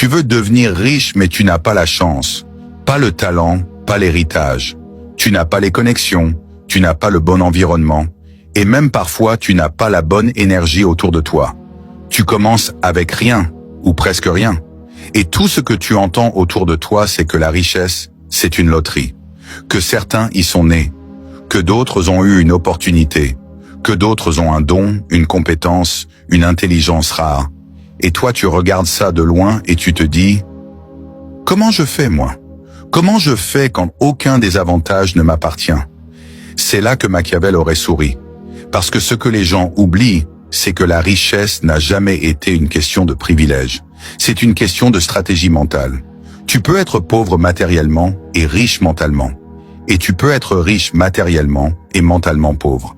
Tu veux devenir riche mais tu n'as pas la chance, pas le talent, pas l'héritage. Tu n'as pas les connexions, tu n'as pas le bon environnement, et même parfois tu n'as pas la bonne énergie autour de toi. Tu commences avec rien, ou presque rien. Et tout ce que tu entends autour de toi, c'est que la richesse, c'est une loterie. Que certains y sont nés, que d'autres ont eu une opportunité, que d'autres ont un don, une compétence, une intelligence rare. Et toi, tu regardes ça de loin et tu te dis « Comment je fais, moi ? Comment je fais quand aucun des avantages ne m'appartient ?» C'est là que Machiavel aurait souri. Parce que ce que les gens oublient, c'est que la richesse n'a jamais été une question de privilège. C'est une question de stratégie mentale. Tu peux être pauvre matériellement et riche mentalement. Et tu peux être riche matériellement et mentalement pauvre.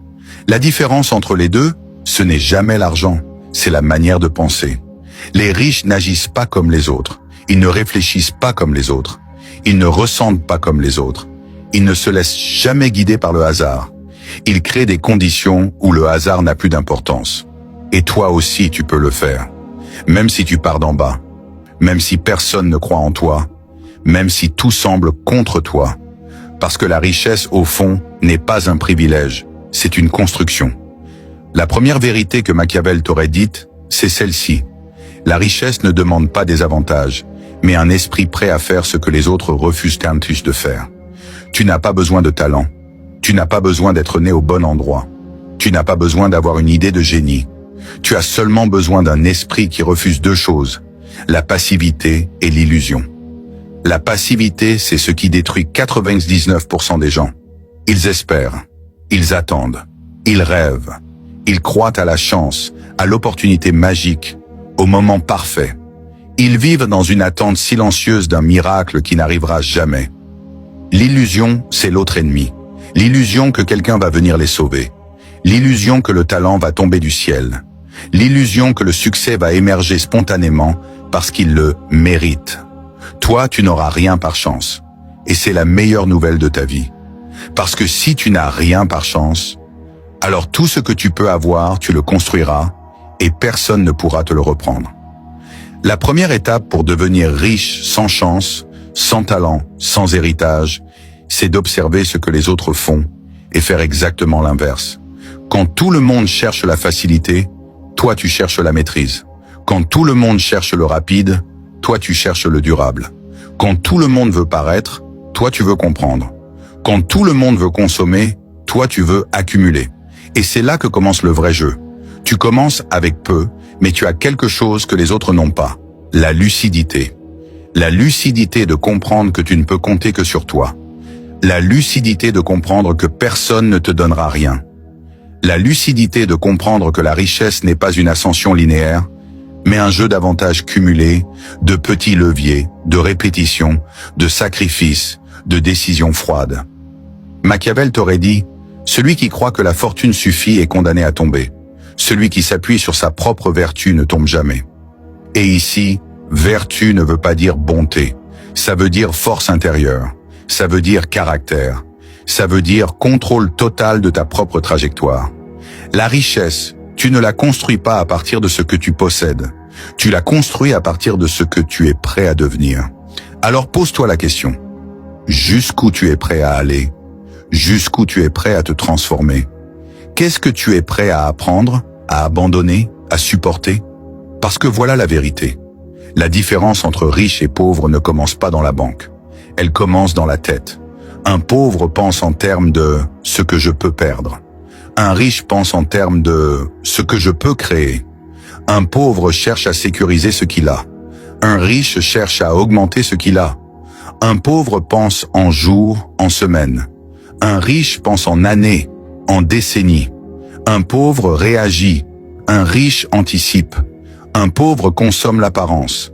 La différence entre les deux, ce n'est jamais l'argent, c'est la manière de penser. Les riches n'agissent pas comme les autres. Ils ne réfléchissent pas comme les autres. Ils ne ressentent pas comme les autres. Ils ne se laissent jamais guider par le hasard. Ils créent des conditions où le hasard n'a plus d'importance. Et toi aussi, tu peux le faire. Même si tu pars d'en bas. Même si personne ne croit en toi. Même si tout semble contre toi. Parce que la richesse, au fond, n'est pas un privilège. C'est une construction. La première vérité que Machiavel t'aurait dite, c'est celle-ci. La richesse ne demande pas des avantages, mais un esprit prêt à faire ce que les autres refusent tous de faire. Tu n'as pas besoin de talent. Tu n'as pas besoin d'être né au bon endroit. Tu n'as pas besoin d'avoir une idée de génie. Tu as seulement besoin d'un esprit qui refuse deux choses, la passivité et l'illusion. La passivité, c'est ce qui détruit 99% des gens. Ils espèrent, ils attendent, ils rêvent, ils croient à la chance, à l'opportunité magique, au moment parfait. Ils vivent dans une attente silencieuse d'un miracle qui n'arrivera jamais. L'illusion, c'est l'autre ennemi. L'illusion que quelqu'un va venir les sauver. L'illusion que le talent va tomber du ciel. L'illusion que le succès va émerger spontanément parce qu'il le mérite. Toi, tu n'auras rien par chance. Et c'est la meilleure nouvelle de ta vie. Parce que si tu n'as rien par chance, alors tout ce que tu peux avoir, tu le construiras et personne ne pourra te le reprendre. La première étape pour devenir riche sans chance, sans talent, sans héritage, c'est d'observer ce que les autres font et faire exactement l'inverse. Quand tout le monde cherche la facilité, toi tu cherches la maîtrise. Quand tout le monde cherche le rapide, toi tu cherches le durable. Quand tout le monde veut paraître, toi tu veux comprendre. Quand tout le monde veut consommer, toi tu veux accumuler. Et c'est là que commence le vrai jeu. Tu commences avec peu, mais tu as quelque chose que les autres n'ont pas. La lucidité. La lucidité de comprendre que tu ne peux compter que sur toi. La lucidité de comprendre que personne ne te donnera rien. La lucidité de comprendre que la richesse n'est pas une ascension linéaire, mais un jeu d'avantages cumulés, de petits leviers, de répétitions, de sacrifices, de décisions froides. Machiavel t'aurait dit, celui qui croit que la fortune suffit est condamné à tomber. Celui qui s'appuie sur sa propre vertu ne tombe jamais. Et ici, vertu ne veut pas dire bonté. Ça veut dire force intérieure. Ça veut dire caractère. Ça veut dire contrôle total de ta propre trajectoire. La richesse, tu ne la construis pas à partir de ce que tu possèdes. Tu la construis à partir de ce que tu es prêt à devenir. Alors pose-toi la question. Jusqu'où tu es prêt à aller? Jusqu'où tu es prêt à te transformer? Qu'est-ce que tu es prêt à apprendre, à abandonner, à supporter? Parce que voilà la vérité. La différence entre riche et pauvre ne commence pas dans la banque. Elle commence dans la tête. Un pauvre pense en termes de « ce que je peux perdre ». Un riche pense en termes de « ce que je peux créer ». Un pauvre cherche à sécuriser ce qu'il a. Un riche cherche à augmenter ce qu'il a. Un pauvre pense en jours, en semaines. Un riche pense en années, en décennies. Un pauvre réagit. Un riche anticipe. Un pauvre consomme l'apparence.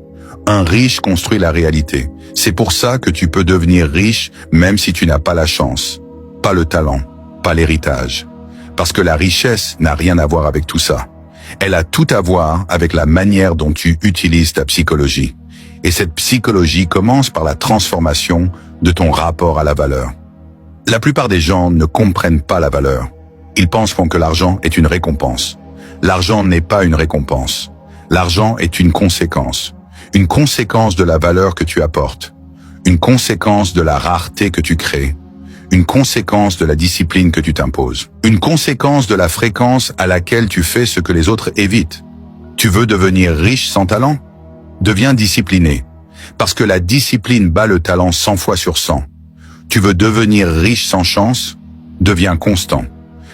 Un riche construit la réalité. C'est pour ça que tu peux devenir riche même si tu n'as pas la chance, pas le talent, pas l'héritage. Parce que la richesse n'a rien à voir avec tout ça. Elle a tout à voir avec la manière dont tu utilises ta psychologie. Et cette psychologie commence par la transformation de ton rapport à la valeur. La plupart des gens ne comprennent pas la valeur. Ils pensent que l'argent est une récompense. L'argent n'est pas une récompense. L'argent est une conséquence. une conséquence de la valeur que tu apportes, une conséquence de la rareté que tu crées, une conséquence de la discipline que tu t'imposes, une conséquence de la fréquence à laquelle tu fais ce que les autres évitent. Tu veux devenir riche sans talent? Deviens discipliné, parce que la discipline bat le talent 100 fois sur 100. Tu veux devenir riche sans chance? Deviens constant,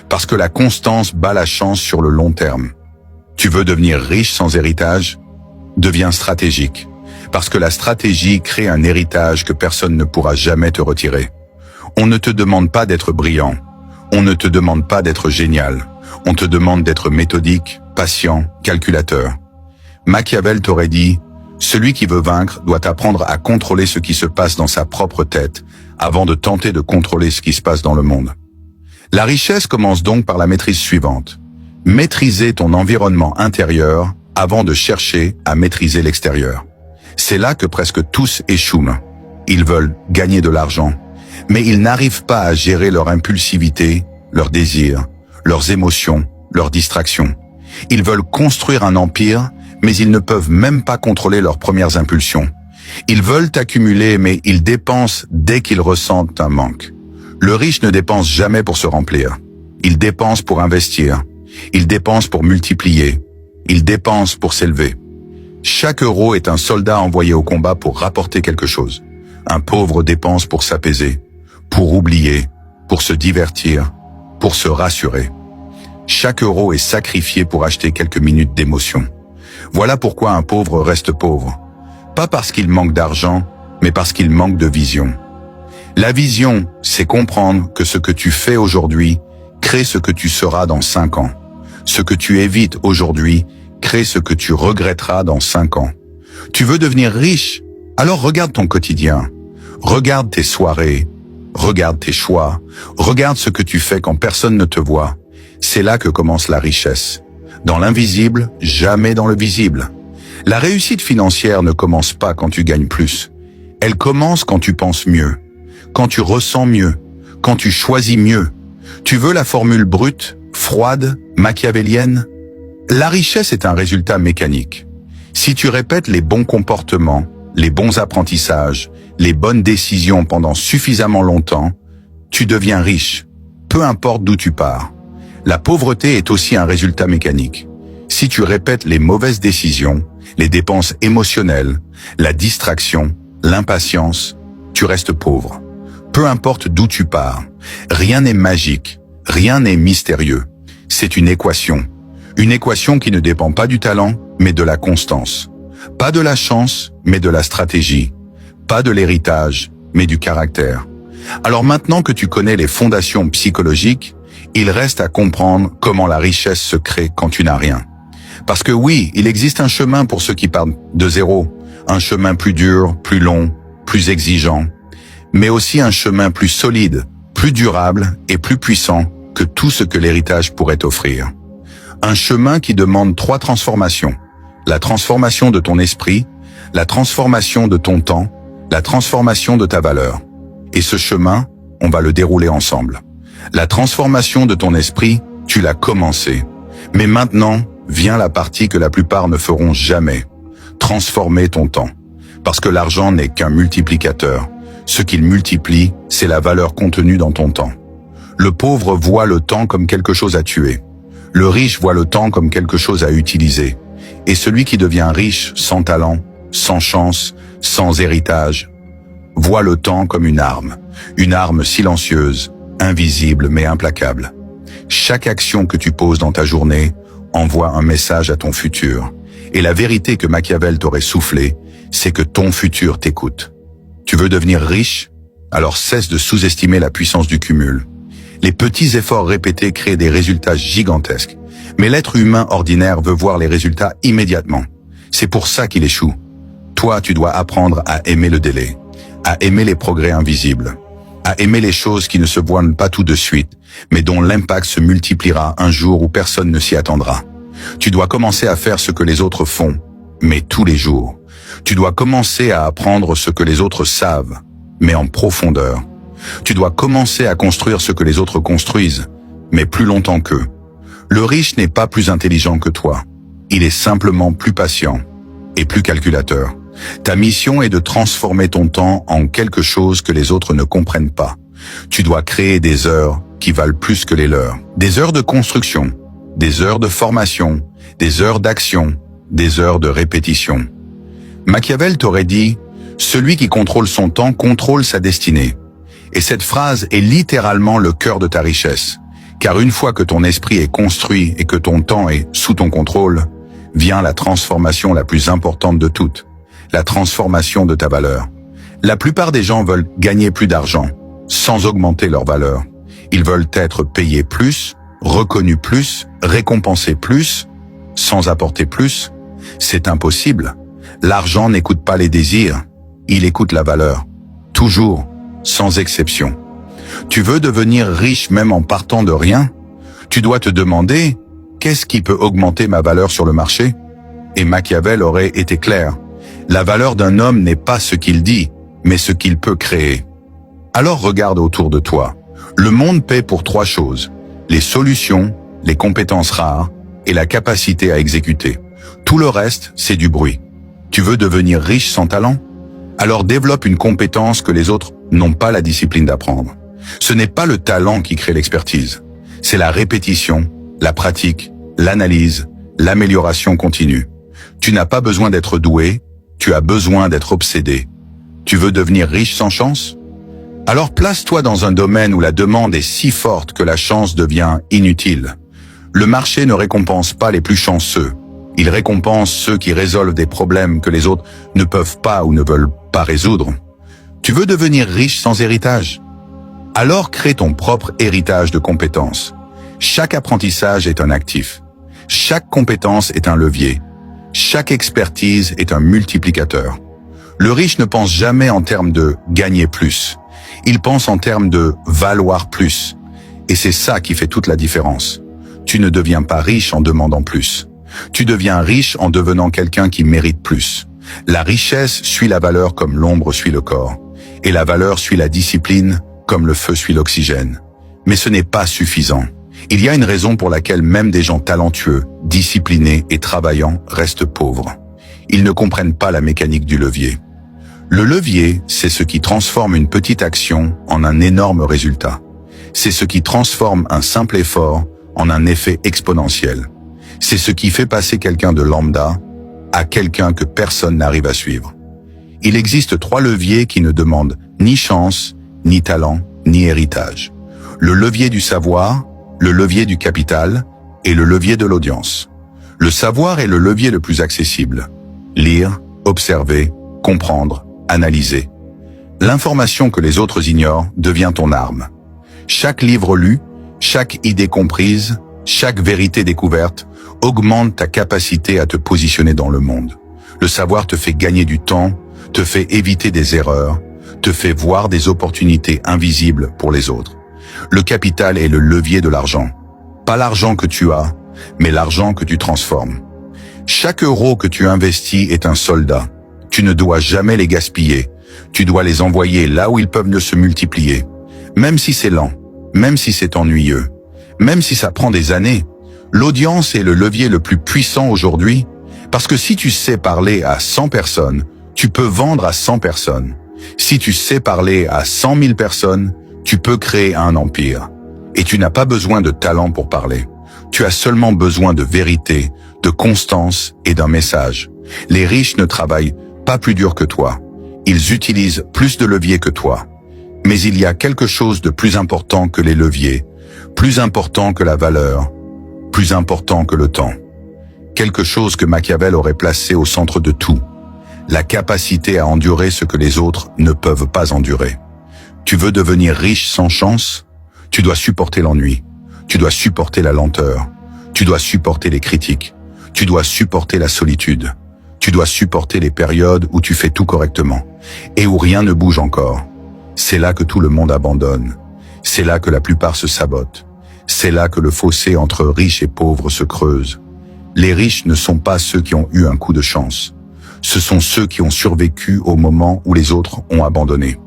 parce que la constance bat la chance sur le long terme. Tu veux devenir riche sans héritage? Deviens stratégique, parce que la stratégie crée un héritage que personne ne pourra jamais te retirer. On ne te demande pas d'être brillant, on ne te demande pas d'être génial, on te demande d'être méthodique, patient, calculateur. Machiavel t'aurait dit, celui qui veut vaincre doit apprendre à contrôler ce qui se passe dans sa propre tête avant de tenter de contrôler ce qui se passe dans le monde. La richesse commence donc par la maîtrise suivante. Maîtriser ton environnement intérieur avant de chercher à maîtriser l'extérieur. C'est là que presque tous échouent. Ils veulent gagner de l'argent, mais ils n'arrivent pas à gérer leur impulsivité, leurs désirs, leurs émotions, leurs distractions. Ils veulent construire un empire, mais ils ne peuvent même pas contrôler leurs premières impulsions. Ils veulent accumuler, mais ils dépensent dès qu'ils ressentent un manque. Le riche ne dépense jamais pour se remplir. Il dépense pour investir. Il dépense pour multiplier. Il dépense pour s'élever. Chaque euro est un soldat envoyé au combat pour rapporter quelque chose. Un pauvre dépense pour s'apaiser, pour oublier, pour se divertir, pour se rassurer. Chaque euro est sacrifié pour acheter quelques minutes d'émotion. Voilà pourquoi un pauvre reste pauvre. Pas parce qu'il manque d'argent, mais parce qu'il manque de vision. La vision, c'est comprendre que ce que tu fais aujourd'hui crée ce que tu seras dans 5 ans. Ce que tu évites aujourd'hui crée ce que tu regretteras dans 5 ans. Tu veux devenir riche? Alors regarde ton quotidien. Regarde tes soirées. Regarde tes choix. Regarde ce que tu fais quand personne ne te voit. C'est là que commence la richesse. Dans l'invisible, jamais dans le visible. La réussite financière ne commence pas quand tu gagnes plus. Elle commence quand tu penses mieux, quand tu ressens mieux, quand tu choisis mieux. Tu veux la formule brute, froide, machiavélienne? La richesse est un résultat mécanique. Si tu répètes les bons comportements, les bons apprentissages, les bonnes décisions pendant suffisamment longtemps, tu deviens riche, peu importe d'où tu pars. La pauvreté est aussi un résultat mécanique. Si tu répètes les mauvaises décisions, les dépenses émotionnelles, la distraction, l'impatience, tu restes pauvre. Peu importe d'où tu pars, rien n'est magique, rien n'est mystérieux. C'est une équation qui ne dépend pas du talent, mais de la constance. Pas de la chance, mais de la stratégie. Pas de l'héritage, mais du caractère. Alors maintenant que tu connais les fondations psychologiques, il reste à comprendre comment la richesse se crée quand tu n'as rien. Parce que oui, il existe un chemin pour ceux qui partent de zéro, un chemin plus dur, plus long, plus exigeant, mais aussi un chemin plus solide, plus durable et plus puissant que tout ce que l'héritage pourrait offrir. Un chemin qui demande 3 transformations. La transformation de ton esprit, la transformation de ton temps, la transformation de ta valeur. Et ce chemin, on va le dérouler ensemble. La transformation de ton esprit, tu l'as commencé. Mais maintenant, vient la partie que la plupart ne feront jamais. Transformer ton temps. Parce que l'argent n'est qu'un multiplicateur. Ce qu'il multiplie, c'est la valeur contenue dans ton temps. Le pauvre voit le temps comme quelque chose à tuer. Le riche voit le temps comme quelque chose à utiliser. Et celui qui devient riche, sans talent, sans chance, sans héritage, voit le temps comme une arme silencieuse, invisible mais implacable. Chaque action que tu poses dans ta journée envoie un message à ton futur. Et la vérité que Machiavel t'aurait soufflée, c'est que ton futur t'écoute. Tu veux devenir riche? Alors cesse de sous-estimer la puissance du cumul. Les petits efforts répétés créent des résultats gigantesques. Mais l'être humain ordinaire veut voir les résultats immédiatement. C'est pour ça qu'il échoue. Toi, tu dois apprendre à aimer le délai, à aimer les progrès invisibles, à aimer les choses qui ne se voient pas tout de suite, mais dont l'impact se multipliera un jour où personne ne s'y attendra. Tu dois commencer à faire ce que les autres font, mais tous les jours. Tu dois commencer à apprendre ce que les autres savent, mais en profondeur. Tu dois commencer à construire ce que les autres construisent, mais plus longtemps qu'eux. Le riche n'est pas plus intelligent que toi. Il est simplement plus patient et plus calculateur. Ta mission est de transformer ton temps en quelque chose que les autres ne comprennent pas. Tu dois créer des heures qui valent plus que les leurs. Des heures de construction, des heures de formation, des heures d'action, des heures de répétition. Machiavel t'aurait dit « Celui qui contrôle son temps contrôle sa destinée ». Et cette phrase est littéralement le cœur de ta richesse. Car une fois que ton esprit est construit et que ton temps est sous ton contrôle, vient la transformation la plus importante de toutes, la transformation de ta valeur. La plupart des gens veulent gagner plus d'argent, sans augmenter leur valeur. Ils veulent être payés plus, reconnus plus, récompensés plus, sans apporter plus. C'est impossible. L'argent n'écoute pas les désirs, il écoute la valeur. Toujours, sans exception. Tu veux devenir riche même en partant de rien? Tu dois te demander, qu'est-ce qui peut augmenter ma valeur sur le marché? Et Machiavel aurait été clair. La valeur d'un homme n'est pas ce qu'il dit, mais ce qu'il peut créer. Alors regarde autour de toi. Le monde paie pour 3 choses. Les solutions, les compétences rares et la capacité à exécuter. Tout le reste, c'est du bruit. Tu veux devenir riche sans talent? Alors développe une compétence que les autres n'ont pas la discipline d'apprendre. Ce n'est pas le talent qui crée l'expertise. C'est la répétition, la pratique, l'analyse, l'amélioration continue. Tu n'as pas besoin d'être doué, tu as besoin d'être obsédé. Tu veux devenir riche sans chance? Alors place-toi dans un domaine où la demande est si forte que la chance devient inutile. Le marché ne récompense pas les plus chanceux. Il récompense ceux qui résolvent des problèmes que les autres ne peuvent pas ou ne veulent pas résoudre. Tu veux devenir riche sans héritage? Alors crée ton propre héritage de compétences. Chaque apprentissage est un actif. Chaque compétence est un levier. Chaque expertise est un multiplicateur. Le riche ne pense jamais en termes de gagner plus. Il pense en termes de valoir plus. Et c'est ça qui fait toute la différence. Tu ne deviens pas riche en demandant plus. Tu deviens riche en devenant quelqu'un qui mérite plus. La richesse suit la valeur comme l'ombre suit le corps. Et la valeur suit la discipline comme le feu suit l'oxygène. Mais ce n'est pas suffisant. Il y a une raison pour laquelle même des gens talentueux, disciplinés et travaillants restent pauvres. Ils ne comprennent pas la mécanique du levier. Le levier, c'est ce qui transforme une petite action en un énorme résultat. C'est ce qui transforme un simple effort en un effet exponentiel. C'est ce qui fait passer quelqu'un de lambda à quelqu'un que personne n'arrive à suivre. Il existe 3 leviers qui ne demandent ni chance, ni talent, ni héritage. Le levier du savoir, le levier du capital et le levier de l'audience. Le savoir est le levier le plus accessible. Lire, observer, comprendre, analyser. L'information que les autres ignorent devient ton arme. Chaque livre lu, chaque idée comprise, chaque vérité découverte augmente ta capacité à te positionner dans le monde. Le savoir te fait gagner du temps, te fait éviter des erreurs, te fait voir des opportunités invisibles pour les autres. Le capital est le levier de l'argent. Pas l'argent que tu as, mais l'argent que tu transformes. Chaque euro que tu investis est un soldat. Tu ne dois jamais les gaspiller. Tu dois les envoyer là où ils peuvent se multiplier. Même si c'est lent, même si c'est ennuyeux, même si ça prend des années. L'audience est le levier le plus puissant aujourd'hui, parce que si tu sais parler à 100 personnes, tu peux vendre à 100 personnes. Si tu sais parler à 100 000 personnes, tu peux créer un empire. Et tu n'as pas besoin de talent pour parler. Tu as seulement besoin de vérité, de constance et d'un message. Les riches ne travaillent pas plus dur que toi. Ils utilisent plus de leviers que toi. Mais il y a quelque chose de plus important que les leviers, plus important que la valeur, plus important que le temps. Quelque chose que Machiavel aurait placé au centre de tout. La capacité à endurer ce que les autres ne peuvent pas endurer. Tu veux devenir riche sans chance? Tu dois supporter l'ennui. Tu dois supporter la lenteur. Tu dois supporter les critiques. Tu dois supporter la solitude. Tu dois supporter les périodes où tu fais tout correctement et où rien ne bouge encore. C'est là que tout le monde abandonne. C'est là que la plupart se sabotent. C'est là que le fossé entre riches et pauvres se creuse. Les riches ne sont pas ceux qui ont eu un coup de chance. Ce sont ceux qui ont survécu au moment où les autres ont abandonné.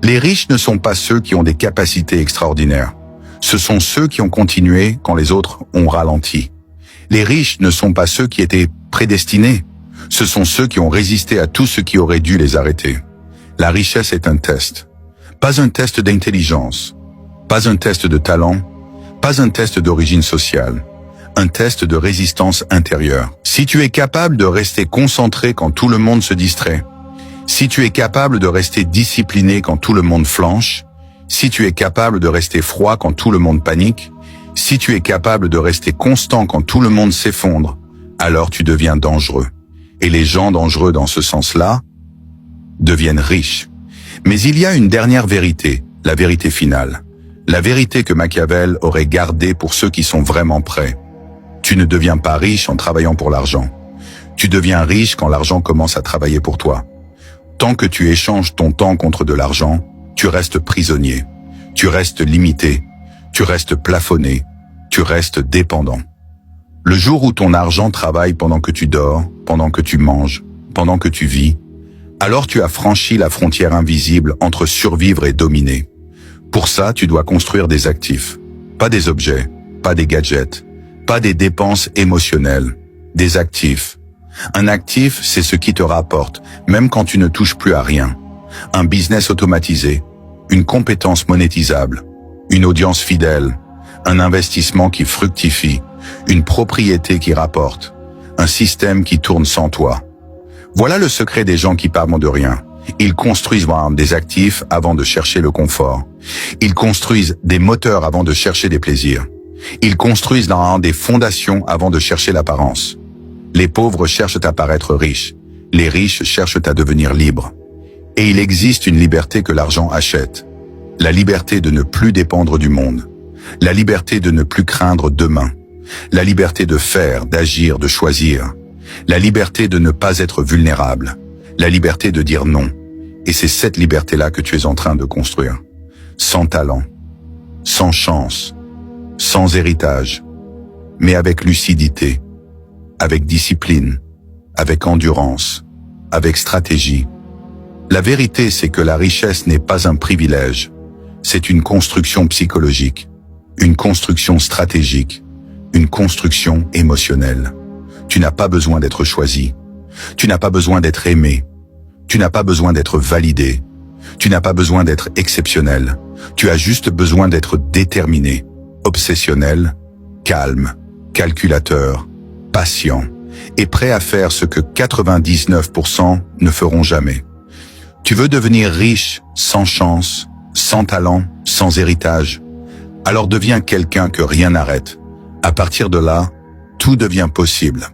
Les riches ne sont pas ceux qui ont des capacités extraordinaires. Ce sont ceux qui ont continué quand les autres ont ralenti. Les riches ne sont pas ceux qui étaient prédestinés. Ce sont ceux qui ont résisté à tout ce qui aurait dû les arrêter. La richesse est un test. Pas un test d'intelligence, pas un test de talent, pas un test d'origine sociale, un test de résistance intérieure. Si tu es capable de rester concentré quand tout le monde se distrait, si tu es capable de rester discipliné quand tout le monde flanche, si tu es capable de rester froid quand tout le monde panique, si tu es capable de rester constant quand tout le monde s'effondre, alors tu deviens dangereux. Et les gens dangereux dans ce sens-là deviennent riches. Mais il y a une dernière vérité, la vérité finale. La vérité que Machiavel aurait gardée pour ceux qui sont vraiment prêts. Tu ne deviens pas riche en travaillant pour l'argent. Tu deviens riche quand l'argent commence à travailler pour toi. Tant que tu échanges ton temps contre de l'argent, tu restes prisonnier, tu restes limité, tu restes plafonné, tu restes dépendant. Le jour où ton argent travaille pendant que tu dors, pendant que tu manges, pendant que tu vis, alors tu as franchi la frontière invisible entre survivre et dominer. Pour ça, tu dois construire des actifs, pas des objets, pas des gadgets, pas des dépenses émotionnelles, des actifs. Un actif, c'est ce qui te rapporte, même quand tu ne touches plus à rien. Un business automatisé, une compétence monétisable, une audience fidèle, un investissement qui fructifie, une propriété qui rapporte, un système qui tourne sans toi. Voilà le secret des gens qui parlent de rien. Ils construisent des actifs avant de chercher le confort. Ils construisent des moteurs avant de chercher des plaisirs. Ils construisent des fondations avant de chercher l'apparence. Les pauvres cherchent à paraître riches. Les riches cherchent à devenir libres. Et il existe une liberté que l'argent achète. La liberté de ne plus dépendre du monde. La liberté de ne plus craindre demain. La liberté de faire, d'agir, de choisir. La liberté de ne pas être vulnérable. La liberté de dire non. Et c'est cette liberté-là que tu es en train de construire. Sans talent, sans chance, sans héritage, mais avec lucidité, avec discipline, avec endurance, avec stratégie. La vérité, c'est que la richesse n'est pas un privilège. C'est une construction psychologique, une construction stratégique, une construction émotionnelle. Tu n'as pas besoin d'être choisi. Tu n'as pas besoin d'être aimé. Tu n'as pas besoin d'être validé. Tu n'as pas besoin d'être exceptionnel. Tu as juste besoin d'être déterminé, obsessionnel, calme, calculateur, patient et prêt à faire ce que 99% ne feront jamais. Tu veux devenir riche, sans chance, sans talent, sans héritage? Alors deviens quelqu'un que rien n'arrête. À partir de là, tout devient possible.